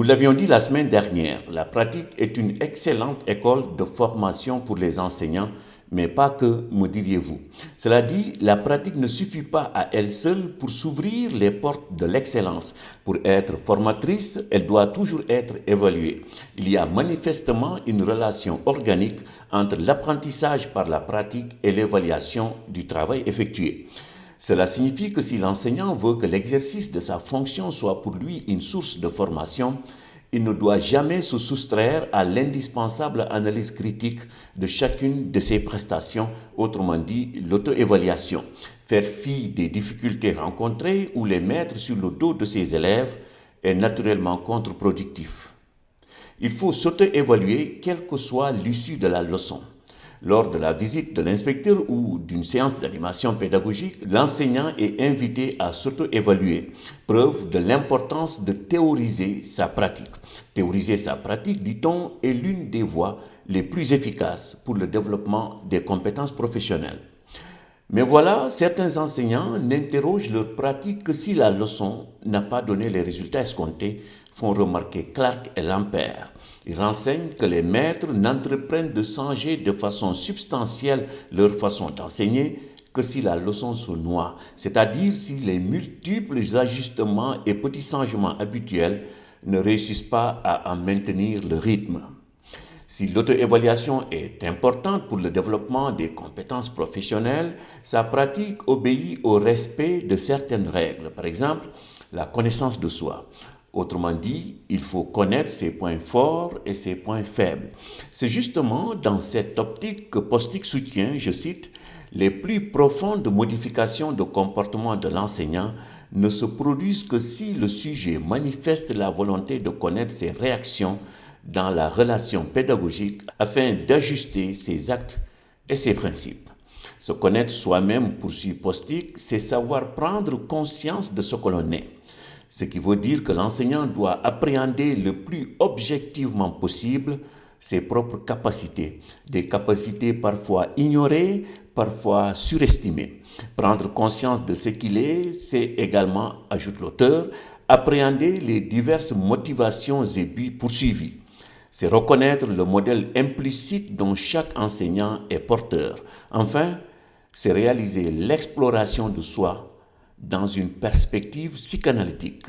Nous l'avions dit la semaine dernière, la pratique est une excellente école de formation pour les enseignants, mais pas que, me diriez-vous. Cela dit, la pratique ne suffit pas à elle seule pour s'ouvrir les portes de l'excellence. Pour être formatrice, elle doit toujours être évaluée. Il y a manifestement une relation organique entre l'apprentissage par la pratique et l'évaluation du travail effectué. Cela signifie que si l'enseignant veut que l'exercice de sa fonction soit pour lui une source de formation, il ne doit jamais se soustraire à l'indispensable analyse critique de chacune de ses prestations, autrement dit l'auto-évaluation. Faire fi des difficultés rencontrées ou les mettre sur le dos de ses élèves est naturellement contre-productif. Il faut s'auto-évaluer quelle que soit l'issue de la leçon. Lors de la visite de l'inspecteur ou d'une séance d'animation pédagogique, l'enseignant est invité à s'auto-évaluer, preuve de l'importance de théoriser sa pratique. Théoriser sa pratique, dit-on, est l'une des voies les plus efficaces pour le développement des compétences professionnelles. Mais voilà, certains enseignants n'interrogent leur pratique que si la leçon n'a pas donné les résultats escomptés, font remarquer Clark et Lampert. Ils renseignent que les maîtres n'entreprennent de changer de façon substantielle leur façon d'enseigner que si la leçon se noie, c'est-à-dire si les multiples ajustements et petits changements habituels ne réussissent pas à en maintenir le rythme. Si l'auto-évaluation est importante pour le développement des compétences professionnelles, sa pratique obéit au respect de certaines règles. Par exemple, la connaissance de soi. Autrement dit, il faut connaître ses points forts et ses points faibles. C'est justement dans cette optique que Postic soutient, je cite, « Les plus profondes modifications de comportement de l'enseignant ne se produisent que si le sujet manifeste la volonté de connaître ses réactions dans la relation pédagogique afin d'ajuster ses actes et ses principes. Se connaître soi-même, poursuit Postic, c'est savoir prendre conscience de ce que l'on est. Ce qui veut dire que l'enseignant doit appréhender le plus objectivement possible ses propres capacités, des capacités parfois ignorées, parfois surestimées. Prendre conscience de ce qu'il est, c'est également, ajoute l'auteur, appréhender les diverses motivations et buts poursuivis. C'est reconnaître le modèle implicite dont chaque enseignant est porteur. Enfin, c'est réaliser l'exploration de soi dans une perspective psychanalytique.